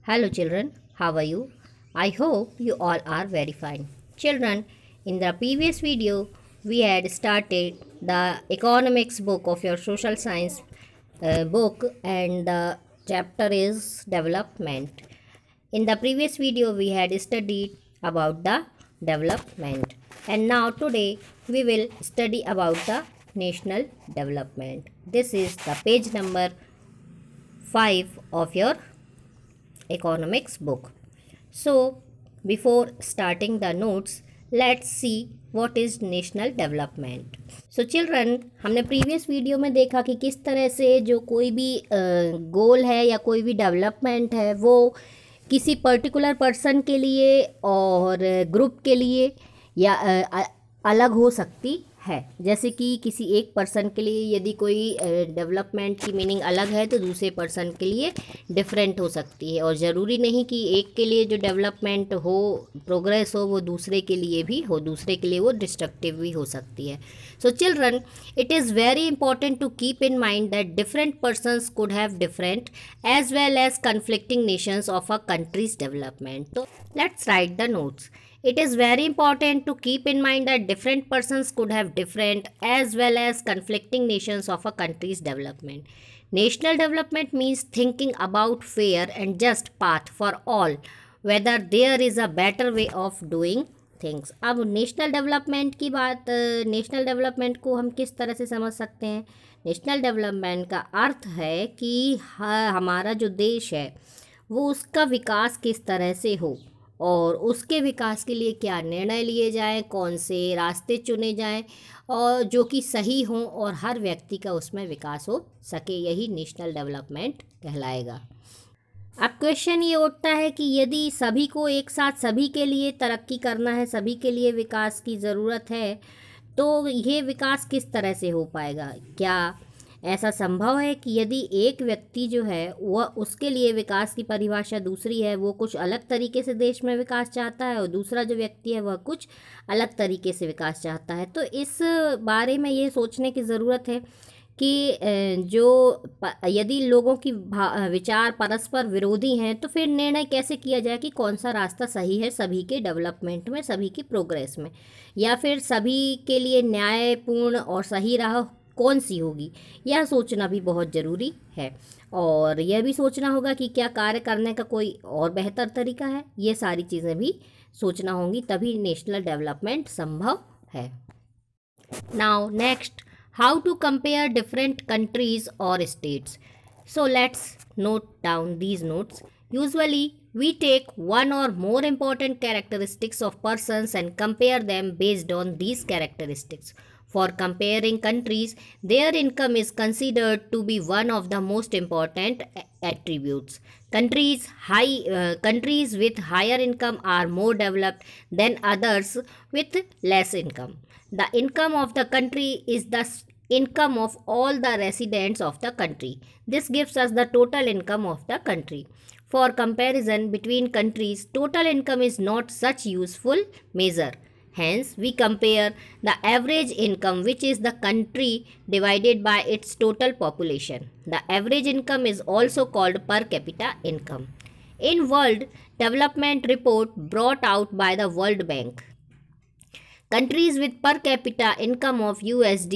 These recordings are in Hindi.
Hello children, how are you? I hope you all are very fine. Children, in the previous video, we had started the economics book of your social science book, and the chapter is development. In the previous video, we had studied about the development, and now today we will study about the national development. This is the page number 5 of your economics book. So before starting the notes, let's see what is national development. So children, हमने प्रीवियस वीडियो में देखा कि किस तरह से जो कोई भी गोल है या कोई भी डेवलपमेंट है वो किसी पर्टिकुलर पर्सन के लिए और ग्रुप के लिए या अलग हो सकती है। जैसे कि किसी एक पर्सन के लिए यदि कोई डेवलपमेंट की मीनिंग अलग है तो दूसरे पर्सन के लिए डिफरेंट हो सकती है, और ज़रूरी नहीं कि एक के लिए जो डेवलपमेंट हो, प्रोग्रेस हो, वो दूसरे के लिए भी हो, दूसरे के लिए वो डिस्ट्रक्टिव भी हो सकती है। So children, it is very important to keep in mind that different persons could have different as well as conflicting notions of a country's development. तो let's write the notes. It is very important to keep in mind that different persons could have different as well as conflicting nations of a country's development. National development means thinking about fair and just path for all, whether there is a better way of doing things. अब नेशनल डेवलपमेंट की बात, नेशनल डेवलपमेंट को हम किस तरह से समझ सकते हैं? नेशनल डेवलपमेंट का अर्थ है कि हमारा जो देश है वो उसका विकास किस तरह से हो और उसके विकास के लिए क्या निर्णय लिए जाएं, कौन से रास्ते चुने जाएं और जो कि सही हों और हर व्यक्ति का उसमें विकास हो सके, यही नेशनल डेवलपमेंट कहलाएगा। अब क्वेश्चन ये उठता है कि यदि सभी को एक साथ सभी के लिए तरक्की करना है, सभी के लिए विकास की ज़रूरत है, तो ये विकास किस तरह से हो पाएगा? क्या ऐसा संभव है कि यदि एक व्यक्ति जो है वह, उसके लिए विकास की परिभाषा दूसरी है, वो कुछ अलग तरीके से देश में विकास चाहता है और दूसरा जो व्यक्ति है वह कुछ अलग तरीके से विकास चाहता है? तो इस बारे में ये सोचने की ज़रूरत है कि यदि लोगों की विचार परस्पर विरोधी हैं तो फिर निर्णय कैसे किया जाए कि कौन सा रास्ता सही है सभी के डेवलपमेंट में, सभी की प्रोग्रेस में, या फिर सभी के लिए न्यायपूर्ण और सही राह कौन सी होगी? यह सोचना भी बहुत ज़रूरी है, और यह भी सोचना होगा कि क्या कार्य करने का कोई और बेहतर तरीका है। ये सारी चीज़ें भी सोचना होंगी, तभी नेशनल डेवलपमेंट संभव है। Now next, how to compare different countries और states. So let's note down these notes. Usually, we take one or more important characteristics of persons and compare them based on these characteristics. For comparing countries, their income is considered to be one of the most important attributes. Countries with higher income are more developed than others with less income. The income of the country is the income of all the residents of the country. This gives us the total income of the country. For comparison between countries, total income is not such useful measure. Hence, we compare the average income, which is the country divided by its total population. The average income is also called per capita income. In World Development Report brought out by the World Bank, countries with per capita income of USD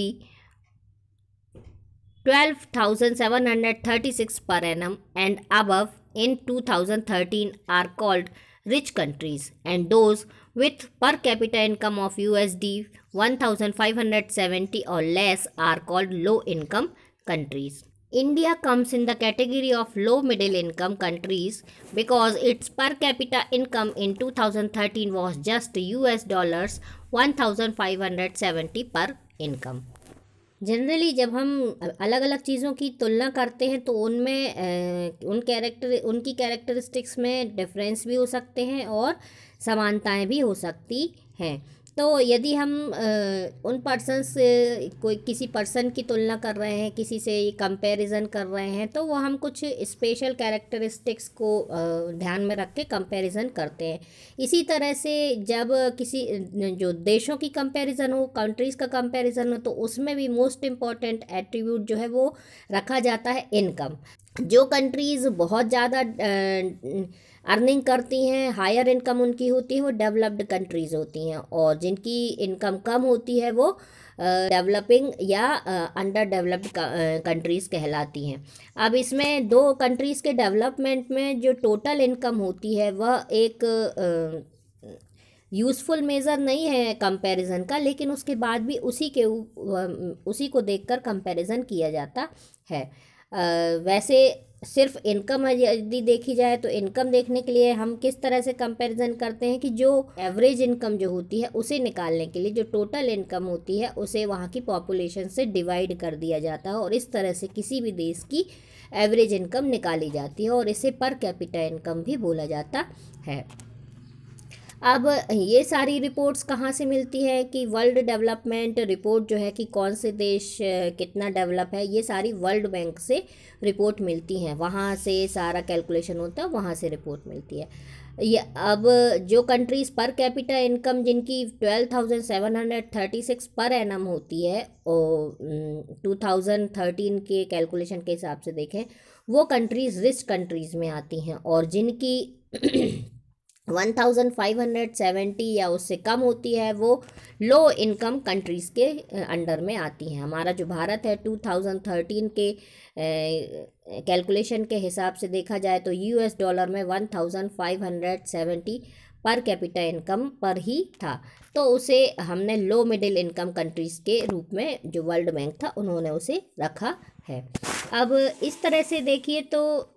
12,736 per annum and above in 2013 are called rich countries, and those with per capita income of USD 1,570 or less are called low income countries. India comes in the category of low middle income countries because its per capita income in 2013 was just US dollars 1,570 per income. Generally जब हम अलग अलग चीज़ों की तुलना करते हैं तो उनमें उनकी कैरेक्टरिस्टिक्स में डिफरेंस भी हो सकते हैं और समानताएं भी हो सकती हैं। तो यदि हम उन पर्सन से कोई किसी पर्सन की तुलना कर रहे हैं, किसी से कंपैरिजन कर रहे हैं, तो वो हम कुछ स्पेशल कैरेक्टरिस्टिक्स को ध्यान में रख के कंपैरिजन करते हैं। इसी तरह से जब किसी जो देशों की कंपैरिजन हो, कंट्रीज़ का कंपैरिजन हो, तो उसमें भी मोस्ट इम्पॉर्टेंट एट्रीब्यूट जो है वो रखा जाता है इनकम। जो कंट्रीज़ बहुत ज़्यादा अर्निंग करती हैं, हायर इनकम उनकी होती है, वो डेवलप्ड कंट्रीज़ होती हैं, और जिनकी इनकम कम होती है वो डेवलपिंग या अंडर डेवलप्ड कंट्रीज़ कहलाती हैं। अब इसमें दो कंट्रीज़ के डेवलपमेंट में जो टोटल इनकम होती है वह एक यूज़फुल मेज़र नहीं है कंपैरिजन का, लेकिन उसके बाद भी उसी को देखकर कंपैरिजन किया जाता है। वैसे सिर्फ इनकम यदि देखी जाए तो इनकम देखने के लिए हम किस तरह से कंपैरिजन करते हैं कि जो एवरेज इनकम जो होती है उसे निकालने के लिए जो टोटल इनकम होती है उसे वहाँ की पॉपुलेशन से डिवाइड कर दिया जाता है, और इस तरह से किसी भी देश की एवरेज इनकम निकाली जाती है, और इसे पर कैपिटा इनकम भी बोला जाता है। अब ये सारी रिपोर्ट्स कहाँ से मिलती है कि वर्ल्ड डेवलपमेंट रिपोर्ट जो है कि कौन से देश कितना डेवलप है, ये सारी वर्ल्ड बैंक से रिपोर्ट मिलती हैं, वहाँ से सारा कैलकुलेशन होता है, वहाँ से रिपोर्ट मिलती है। ये अब जो कंट्रीज़ पर कैपिटा इनकम जिनकी 12,736 पर एनम होती है, और 2013 के कैलकुलेशन के हिसाब से देखें, वो कंट्रीज़ रिच कंट्रीज़ में आती हैं, और जिनकी 1570 या उससे कम होती है वो लो इनकम कंट्रीज़ के अंडर में आती हैं। हमारा जो भारत है 2013 के कैलकुलेशन के हिसाब से देखा जाए तो यूएस डॉलर में 1570 पर कैपिटा इनकम पर ही था, तो उसे हमने लो मिडिल इनकम कंट्रीज़ के रूप में जो वर्ल्ड बैंक था उन्होंने उसे रखा है। अब इस तरह से देखिए तो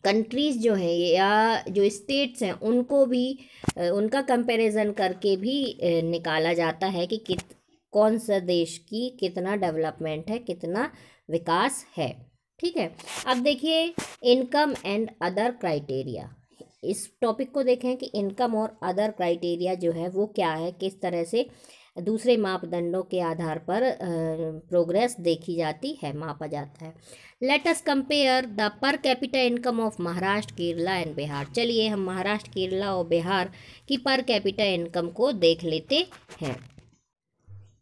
कंट्रीज़ जो हैं या जो स्टेट्स हैं उनको भी उनका कंपैरिजन करके भी निकाला जाता है कि कौन सा देश की कितना डेवलपमेंट है, कितना विकास है। ठीक है, अब देखिए इनकम एंड अदर क्राइटेरिया, इस टॉपिक को देखें कि इनकम और अदर क्राइटेरिया जो है वो क्या है, किस तरह से दूसरे मापदंडों के आधार पर प्रोग्रेस देखी जाती है, मापा जाता है। Let us compare the per capita income of Maharashtra, Kerala and Bihar. चलिए हम महाराष्ट्र, केरला और बिहार की पर कैपिटा इनकम को देख लेते हैं।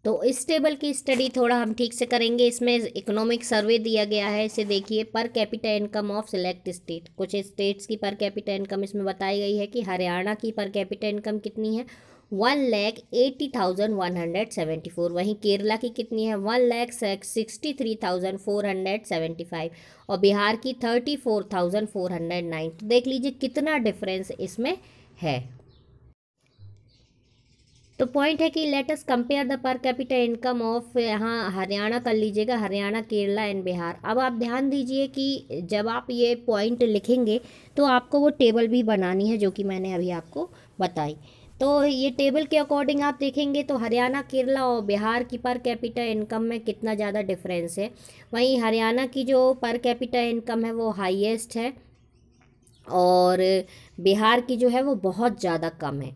तो इस टेबल की स्टडी थोड़ा हम ठीक से करेंगे। इसमें इकोनॉमिक सर्वे दिया गया है, इसे देखिए। Per capita income of select state, कुछ स्टेट्स की पर कैपिटा इनकम इसमें बताई गई है कि हरियाणा की पर कैपिटा इनकम कितनी है, 1,80,174। वहीं केरला की कितनी है, 1,63,475, और बिहार की 34,409। तो देख लीजिए कितना डिफरेंस इसमें है। तो पॉइंट है कि let us compare the per capita income of, यहाँ हरियाणा कर लीजिएगा, हरियाणा, केरला एंड बिहार। अब आप ध्यान दीजिए कि जब आप ये पॉइंट लिखेंगे तो आपको वो टेबल भी बनानी है जो कि मैंने अभी आपको बताई। तो ये टेबल के अकॉर्डिंग आप देखेंगे तो हरियाणा, केरला और बिहार की पर कैपिटा इनकम में कितना ज़्यादा डिफरेंस है। वहीं हरियाणा की जो पर कैपिटा इनकम है वो हाईएस्ट है, और बिहार की जो है वो बहुत ज़्यादा कम है।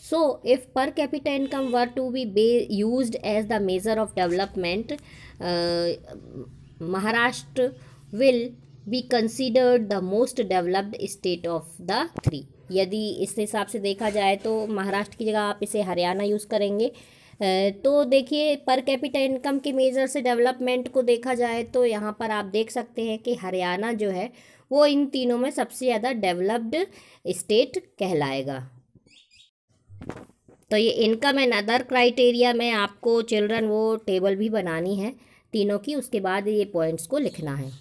So, if per capita income were to be used as the measure of development, Maharashtra will be considered the most developed state of the three. यदि इस हिसाब से देखा जाए तो महाराष्ट्र की जगह आप इसे हरियाणा यूज़ करेंगे, तो देखिए पर कैपिटा इनकम के मेज़र से डेवलपमेंट को देखा जाए तो यहाँ पर आप देख सकते हैं कि हरियाणा जो है वो इन तीनों में सबसे ज़्यादा डेवलप्ड स्टेट कहलाएगा। तो ये इनकम एंड अदर क्राइटेरिया में आपको चिल्ड्रन वो टेबल भी बनानी है तीनों की, उसके बाद ये पॉइंट्स को लिखना है।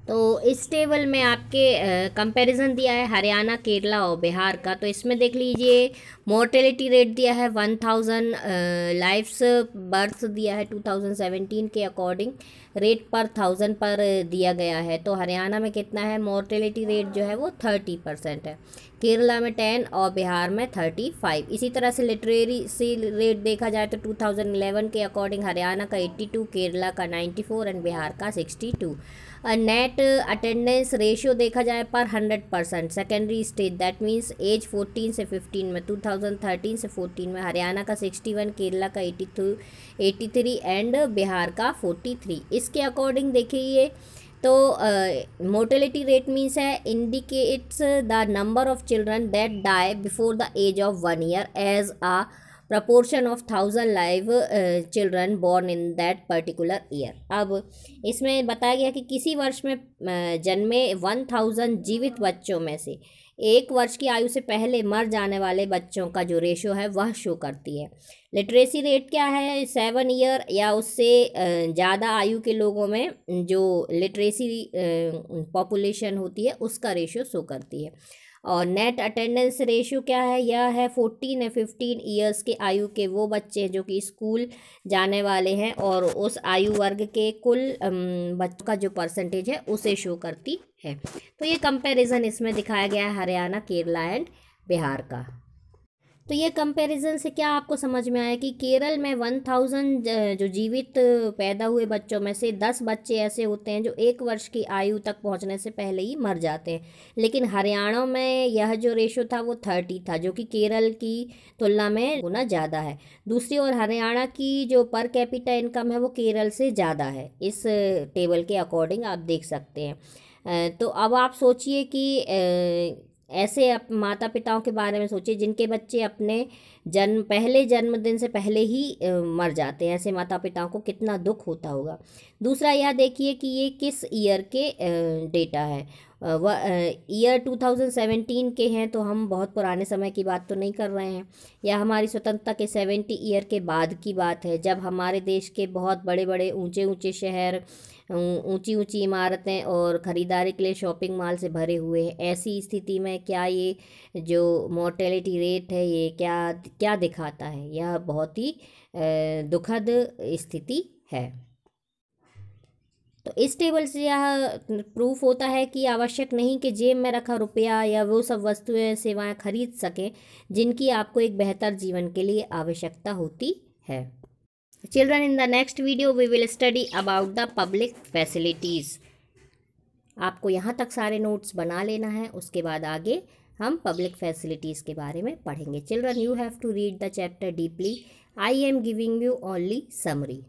तो इस टेबल में आपके कंपैरिजन दिया है हरियाणा, केरला और बिहार का। तो इसमें देख लीजिए मोर्टेलिटी रेट दिया है 1000 लाइफ्स बर्थ दिया है 2017 के अकॉर्डिंग, रेट पर 1000 पर दिया गया है। तो हरियाणा में कितना है मोर्टेलिटी रेट जो है वो 30% है, केरला में 10 और बिहार में 35। इसी तरह से लिटरेसी रेट देखा जाए तो 2011 के अकॉर्डिंग हरियाणा का 82, केरला का 94 एंड बिहार का 62। नेट अटेंडेंस रेशियो देखा जाए पर 100% secondary stage, that means age 14 से 15 में 2013 से 14 में हरियाणा का 61, केरला का 83 एंड बिहार का 43। इसके अकॉर्डिंग देखिए तो मोर्टेलिटी रेट मीन्स है indicates the number of children that die before the age of 1 year as a proportion of 1000 live children born in that particular year. अब इसमें बताया गया कि किसी वर्ष में जन्मे 1000 जीवित बच्चों में से 1 वर्ष की आयु से पहले मर जाने वाले बच्चों का जो रेशो है वह शो करती है। लिटरेसी रेट क्या है, 7 ईयर या उससे ज़्यादा आयु के लोगों में जो लिटरेसी पॉपुलेशन होती है उसका रेशो शो करती है। और नेट अटेंडेंस रेशो क्या है, यह है 14 या 15 ईयर्स के आयु के वो बच्चे जो कि स्कूल जाने वाले हैं और उस आयु वर्ग के कुल बच्चों का जो परसेंटेज है उसे शो करती है। तो ये कंपैरिजन इसमें दिखाया गया है हरियाणा, केरला एंड बिहार का। तो ये कंपैरिजन से क्या आपको समझ में आया कि केरल में 1000 जो जीवित पैदा हुए बच्चों में से 10 बच्चे ऐसे होते हैं जो 1 वर्ष की आयु तक पहुंचने से पहले ही मर जाते हैं। लेकिन हरियाणा में यह जो रेशो था वो 30 था, जो कि केरल की तुलना में गुना ज़्यादा है। दूसरी ओर हरियाणा की जो पर कैपिटा इनकम है वो केरल से ज़्यादा है। इस टेबल के अकॉर्डिंग आप देख सकते हैं। तो अब आप सोचिए कि ऐसे माता पिताओं के बारे में सोचिए जिनके बच्चे अपने पहले जन्मदिन से पहले ही मर जाते हैं। ऐसे माता पिताओं को कितना दुख होता होगा। दूसरा यह देखिए कि ये किस ईयर के डेटा है। ईयर 2017 के हैं, तो हम बहुत पुराने समय की बात तो नहीं कर रहे हैं। यह हमारी स्वतंत्रता के 70 ईयर के बाद की बात है, जब हमारे देश के बहुत बड़े बड़े ऊंचे ऊंचे शहर, ऊंची ऊंची इमारतें और ख़रीदारी के लिए शॉपिंग मॉल से भरे हुए हैं। ऐसी स्थिति में क्या ये जो मोर्टेलिटी रेट है ये क्या क्या दिखाता है, यह बहुत ही दुखद स्थिति है। तो इस टेबल से यह प्रूफ होता है कि आवश्यक नहीं कि जेब में रखा रुपया या वो सब वस्तुएं सेवाएं खरीद सकें जिनकी आपको एक बेहतर जीवन के लिए आवश्यकता होती है। Children, in the next video we will study about the public facilities. आपको यहाँ तक सारे नोट्स बना लेना है, उसके बाद आगे हम पब्लिक फैसिलिटीज़ के बारे में पढ़ेंगे। Children, you have to read the chapter deeply. I am giving you only summary.